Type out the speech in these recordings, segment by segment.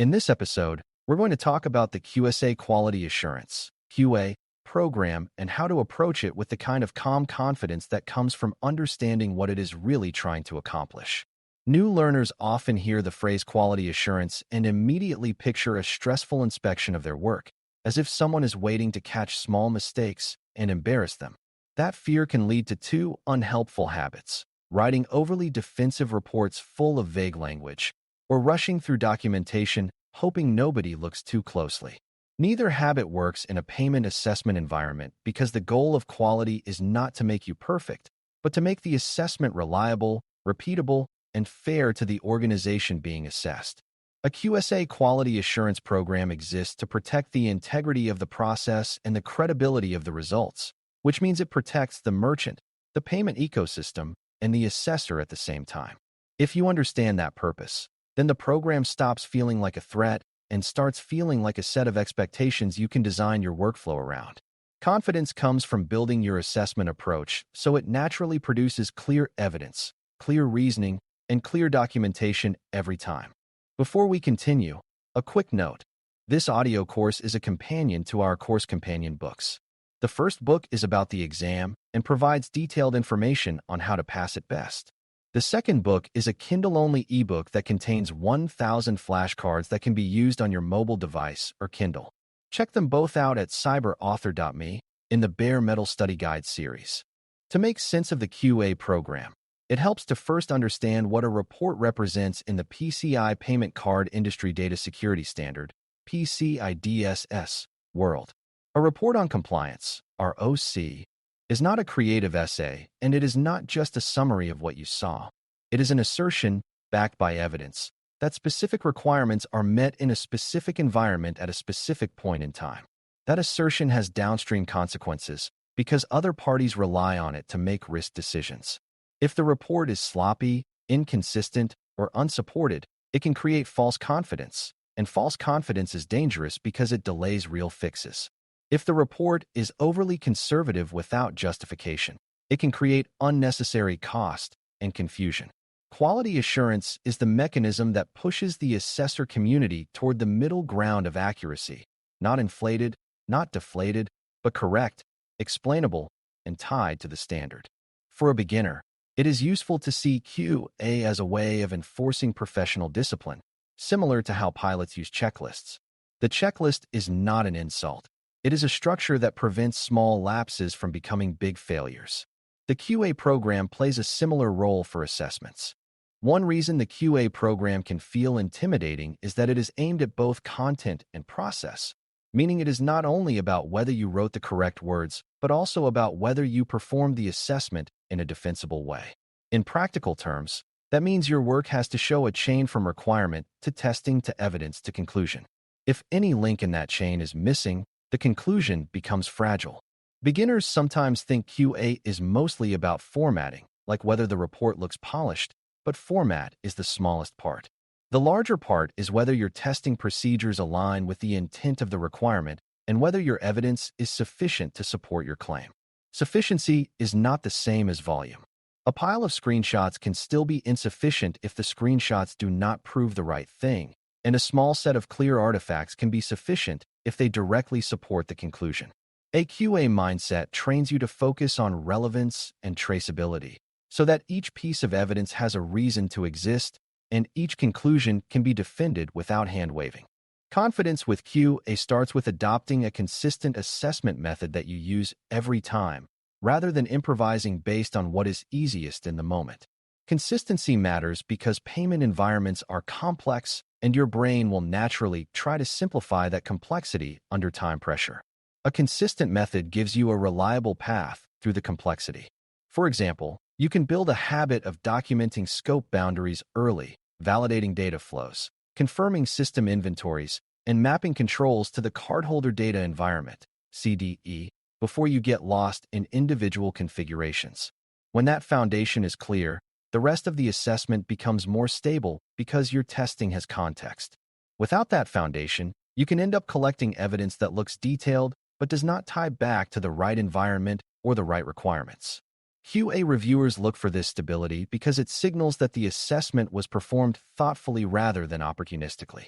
In this episode, we're going to talk about the QSA Quality Assurance (QA) program and how to approach it with the kind of calm confidence that comes from understanding what it is really trying to accomplish. New learners often hear the phrase quality assurance and immediately picture a stressful inspection of their work, as if someone is waiting to catch small mistakes and embarrass them. That fear can lead to two unhelpful habits: writing overly defensive reports full of vague language, or rushing through documentation hoping nobody looks too closely. Neither habit works in a payment assessment environment because the goal of quality is not to make you perfect, but to make the assessment reliable, repeatable, and fair to the organization being assessed. A QSA quality assurance program exists to protect the integrity of the process and the credibility of the results, which means it protects the merchant, the payment ecosystem, and the assessor at the same time. If you understand that purpose, then the program stops feeling like a threat and starts feeling like a set of expectations you can design your workflow around. Confidence comes from building your assessment approach so it naturally produces clear evidence, clear reasoning, and clear documentation every time. Before we continue, a quick note. This audio course is a companion to our course companion books. The first book is about the exam and provides detailed information on how to pass it best. The second book is a Kindle-only ebook that contains 1,000 flashcards that can be used on your mobile device or Kindle. Check them both out at cyber.author.me in the Bare Metal Study Guide series. To make sense of the QA program, it helps to first understand what a report represents in the PCI Payment Card Industry Data Security Standard (PCI-DSS) world. A report on compliance, ROC, is not a creative essay, and it is not just a summary of what you saw. It is an assertion, backed by evidence, that specific requirements are met in a specific environment at a specific point in time. That assertion has downstream consequences because other parties rely on it to make risk decisions. If the report is sloppy, inconsistent, or unsupported, it can create false confidence, and false confidence is dangerous because it delays real fixes. If the report is overly conservative without justification, it can create unnecessary cost and confusion. Quality assurance is the mechanism that pushes the assessor community toward the middle ground of accuracy, not inflated, not deflated, but correct, explainable, and tied to the standard. For a beginner, it is useful to see QA as a way of enforcing professional discipline, similar to how pilots use checklists. The checklist is not an insult. It is a structure that prevents small lapses from becoming big failures. The QA program plays a similar role for assessments. One reason the QA program can feel intimidating is that it is aimed at both content and process, meaning it is not only about whether you wrote the correct words, but also about whether you performed the assessment in a defensible way. In practical terms, that means your work has to show a chain from requirement to testing to evidence to conclusion. If any link in that chain is missing, the conclusion becomes fragile. Beginners sometimes think QA is mostly about formatting, like whether the report looks polished, but format is the smallest part. The larger part is whether your testing procedures align with the intent of the requirement and whether your evidence is sufficient to support your claim. Sufficiency is not the same as volume. A pile of screenshots can still be insufficient if the screenshots do not prove the right thing, and a small set of clear artifacts can be sufficient if they directly support the conclusion. A QA mindset trains you to focus on relevance and traceability, so that each piece of evidence has a reason to exist and each conclusion can be defended without hand-waving. Confidence with QA starts with adopting a consistent assessment method that you use every time, rather than improvising based on what is easiest in the moment. Consistency matters because payment environments are complex, and your brain will naturally try to simplify that complexity under time pressure. A consistent method gives you a reliable path through the complexity. For example, you can build a habit of documenting scope boundaries early, validating data flows, confirming system inventories, and mapping controls to the cardholder data environment, CDE, before you get lost in individual configurations. When that foundation is clear, the rest of the assessment becomes more stable because your testing has context. Without that foundation, you can end up collecting evidence that looks detailed but does not tie back to the right environment or the right requirements. QA reviewers look for this stability because it signals that the assessment was performed thoughtfully rather than opportunistically.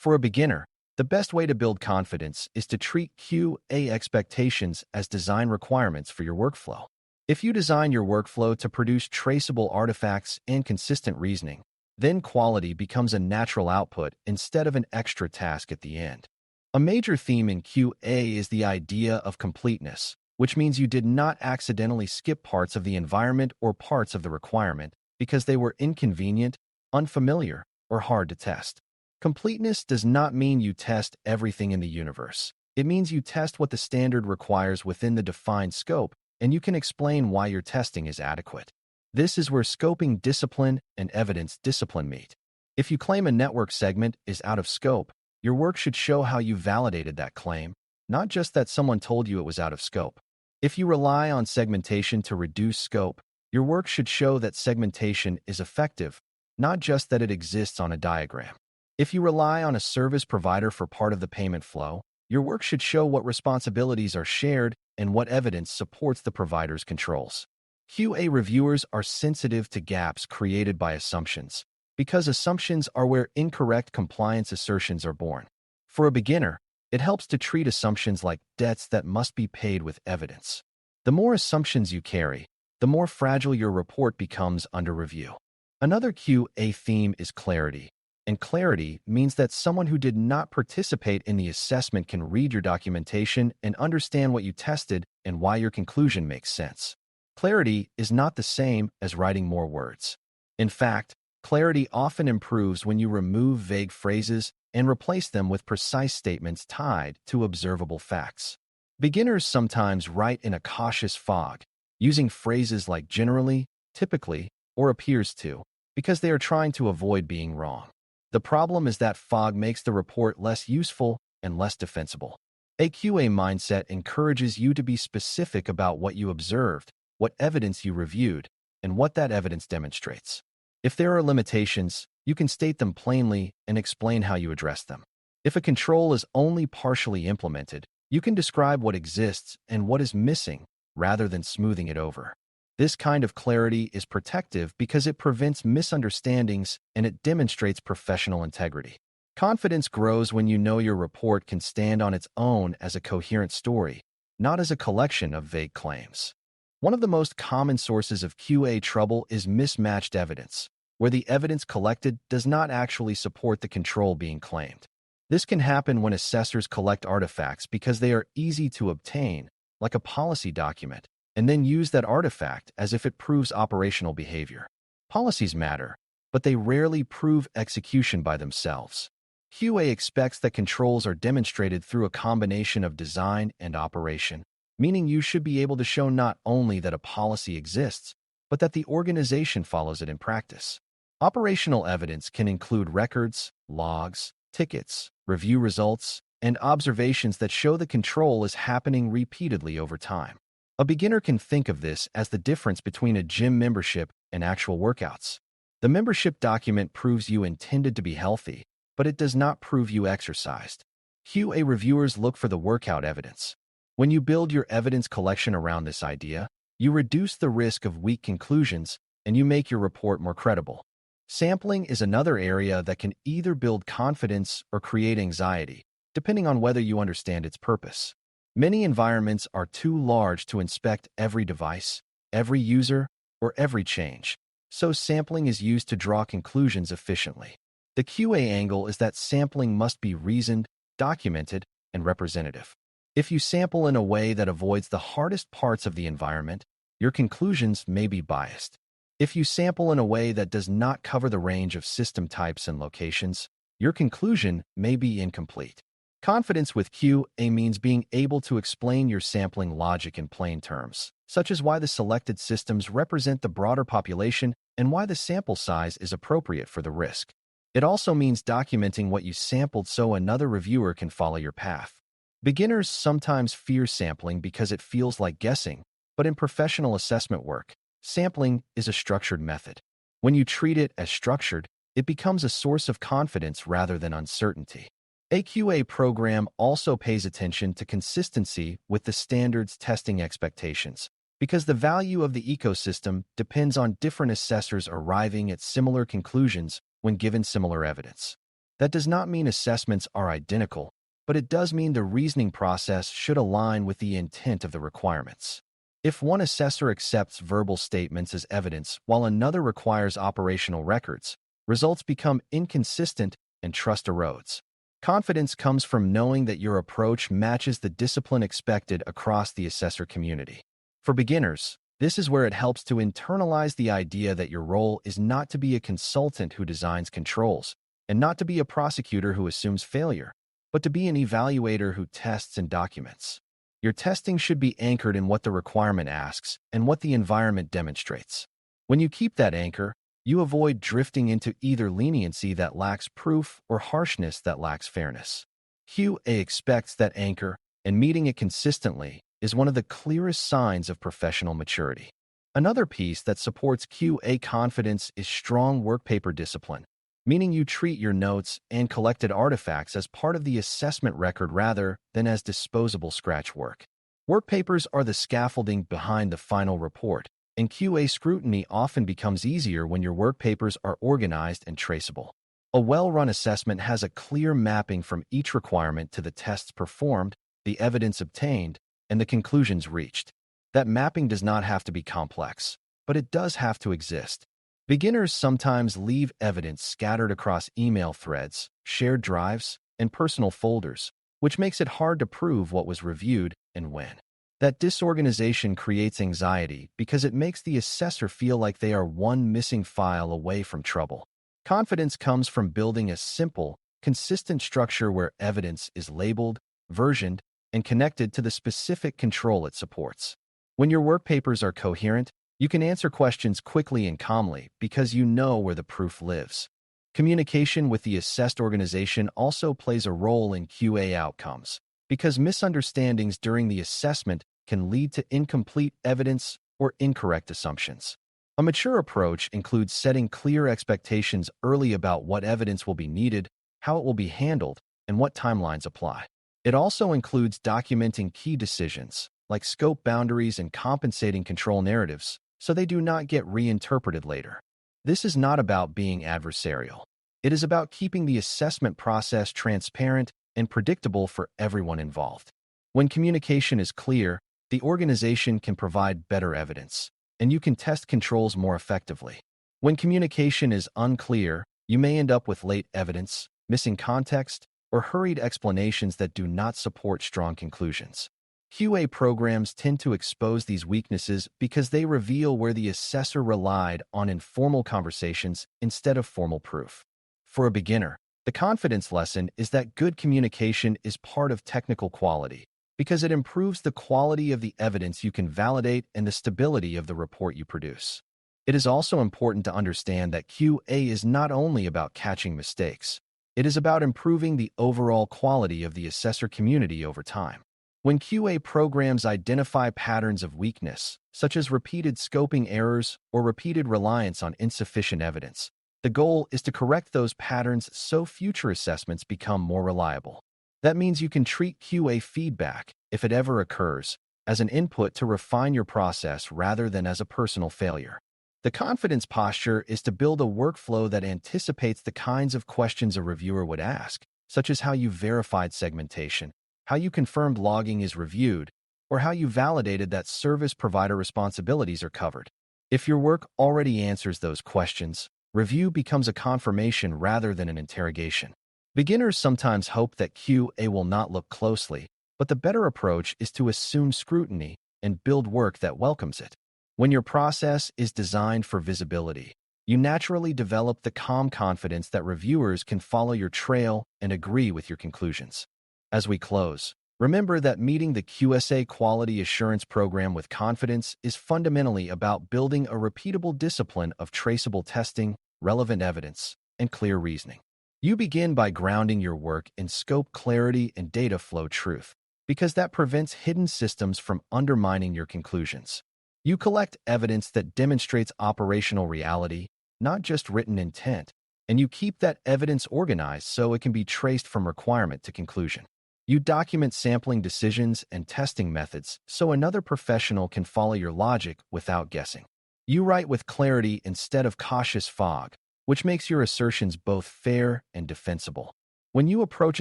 For a beginner, the best way to build confidence is to treat QA expectations as design requirements for your workflow. If you design your workflow to produce traceable artifacts and consistent reasoning, then quality becomes a natural output instead of an extra task at the end. A major theme in QA is the idea of completeness, which means you did not accidentally skip parts of the environment or parts of the requirement because they were inconvenient, unfamiliar, or hard to test. Completeness does not mean you test everything in the universe. It means you test what the standard requires within the defined scope, and you can explain why your testing is adequate. This is where scoping discipline and evidence discipline meet. If you claim a network segment is out of scope, your work should show how you validated that claim, not just that someone told you it was out of scope. If you rely on segmentation to reduce scope, your work should show that segmentation is effective, not just that it exists on a diagram. If you rely on a service provider for part of the payment flow, your work should show what responsibilities are shared and what evidence supports the provider's controls. QA reviewers are sensitive to gaps created by assumptions, because assumptions are where incorrect compliance assertions are born. For a beginner, it helps to treat assumptions like debts that must be paid with evidence. The more assumptions you carry, the more fragile your report becomes under review. Another QA theme is clarity, and clarity means that someone who did not participate in the assessment can read your documentation and understand what you tested and why your conclusion makes sense. Clarity is not the same as writing more words. In fact, clarity often improves when you remove vague phrases and replace them with precise statements tied to observable facts. Beginners sometimes write in a cautious fog, using phrases like generally, typically, or appears to, because they are trying to avoid being wrong. The problem is that fog makes the report less useful and less defensible. A QA mindset encourages you to be specific about what you observed, what evidence you reviewed, and what that evidence demonstrates. If there are limitations, you can state them plainly and explain how you address them. If a control is only partially implemented, you can describe what exists and what is missing rather than smoothing it over. This kind of clarity is protective because it prevents misunderstandings and it demonstrates professional integrity. Confidence grows when you know your report can stand on its own as a coherent story, not as a collection of vague claims. One of the most common sources of QA trouble is mismatched evidence, where the evidence collected does not actually support the control being claimed. This can happen when assessors collect artifacts because they are easy to obtain, like a policy document, and then use that artifact as if it proves operational behavior. Policies matter, but they rarely prove execution by themselves. QA expects that controls are demonstrated through a combination of design and operation, meaning you should be able to show not only that a policy exists, but that the organization follows it in practice. Operational evidence can include records, logs, tickets, review results, and observations that show the control is happening repeatedly over time. A beginner can think of this as the difference between a gym membership and actual workouts. The membership document proves you intended to be healthy, but it does not prove you exercised. QA reviewers look for the workout evidence. When you build your evidence collection around this idea, you reduce the risk of weak conclusions and you make your report more credible. Sampling is another area that can either build confidence or create anxiety, depending on whether you understand its purpose. Many environments are too large to inspect every device, every user, or every change, so sampling is used to draw conclusions efficiently. The QA angle is that sampling must be reasoned, documented, and representative. If you sample in a way that avoids the hardest parts of the environment, your conclusions may be biased. If you sample in a way that does not cover the range of system types and locations, your conclusion may be incomplete. Confidence with QA means being able to explain your sampling logic in plain terms, such as why the selected systems represent the broader population and why the sample size is appropriate for the risk. It also means documenting what you sampled so another reviewer can follow your path. Beginners sometimes fear sampling because it feels like guessing, but in professional assessment work, sampling is a structured method. When you treat it as structured, it becomes a source of confidence rather than uncertainty. A QA program also pays attention to consistency with the standards testing expectations, because the value of the ecosystem depends on different assessors arriving at similar conclusions when given similar evidence. That does not mean assessments are identical, but it does mean the reasoning process should align with the intent of the requirements. If one assessor accepts verbal statements as evidence while another requires operational records, results become inconsistent and trust erodes. Confidence comes from knowing that your approach matches the discipline expected across the assessor community. For beginners, this is where it helps to internalize the idea that your role is not to be a consultant who designs controls, and not to be a prosecutor who assumes failure, but to be an evaluator who tests and documents. Your testing should be anchored in what the requirement asks and what the environment demonstrates. When you keep that anchor, you avoid drifting into either leniency that lacks proof or harshness that lacks fairness. QA expects that anchor, and meeting it consistently is one of the clearest signs of professional maturity. Another piece that supports QA confidence is strong workpaper discipline, meaning you treat your notes and collected artifacts as part of the assessment record rather than as disposable scratch work. Workpapers are the scaffolding behind the final report, and QA scrutiny often becomes easier when your workpapers are organized and traceable. A well-run assessment has a clear mapping from each requirement to the tests performed, the evidence obtained, and the conclusions reached. That mapping does not have to be complex, but it does have to exist. Beginners sometimes leave evidence scattered across email threads, shared drives, and personal folders, which makes it hard to prove what was reviewed and when. That disorganization creates anxiety because it makes the assessor feel like they are one missing file away from trouble. Confidence comes from building a simple, consistent structure where evidence is labeled, versioned, and connected to the specific control it supports. When your work papers are coherent, you can answer questions quickly and calmly because you know where the proof lives. Communication with the assessed organization also plays a role in QA outcomes, because misunderstandings during the assessment can lead to incomplete evidence or incorrect assumptions. A mature approach includes setting clear expectations early about what evidence will be needed, how it will be handled, and what timelines apply. It also includes documenting key decisions, like scope boundaries and compensating control narratives, so they do not get reinterpreted later. This is not about being adversarial. It is about keeping the assessment process transparent and predictable for everyone involved. When communication is clear, the organization can provide better evidence, and you can test controls more effectively. When communication is unclear, you may end up with late evidence, missing context, or hurried explanations that do not support strong conclusions. QA programs tend to expose these weaknesses because they reveal where the assessor relied on informal conversations instead of formal proof. For a beginner, the confidence lesson is that good communication is part of technical quality, because it improves the quality of the evidence you can validate and the stability of the report you produce. It is also important to understand that QA is not only about catching mistakes. It is about improving the overall quality of the assessor community over time. When QA programs identify patterns of weakness, such as repeated scoping errors or repeated reliance on insufficient evidence, the goal is to correct those patterns so future assessments become more reliable. That means you can treat QA feedback, if it ever occurs, as an input to refine your process rather than as a personal failure. The confidence posture is to build a workflow that anticipates the kinds of questions a reviewer would ask, such as how you verified segmentation, how you confirmed logging is reviewed, or how you validated that service provider responsibilities are covered. If your work already answers those questions, review becomes a confirmation rather than an interrogation. Beginners sometimes hope that QA will not look closely, but the better approach is to assume scrutiny and build work that welcomes it. When your process is designed for visibility, you naturally develop the calm confidence that reviewers can follow your trail and agree with your conclusions. As we close, remember that meeting the QSA Quality Assurance Program with confidence is fundamentally about building a repeatable discipline of traceable testing, relevant evidence, and clear reasoning. You begin by grounding your work in scope clarity and data flow truth, because that prevents hidden systems from undermining your conclusions. You collect evidence that demonstrates operational reality, not just written intent, and you keep that evidence organized so it can be traced from requirement to conclusion. You document sampling decisions and testing methods so another professional can follow your logic without guessing. You write with clarity instead of cautious fog, which makes your assertions both fair and defensible. When you approach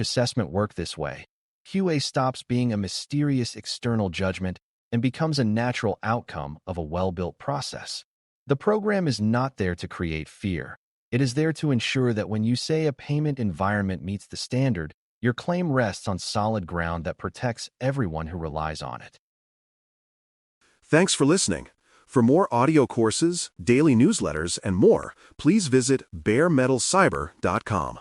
assessment work this way, QA stops being a mysterious external judgment and becomes a natural outcome of a well-built process. The program is not there to create fear. It is there to ensure that when you say a payment environment meets the standard, your claim rests on solid ground that protects everyone who relies on it. Thanks for listening. For more audio courses, daily newsletters, and more, please visit baremetalcyber.com.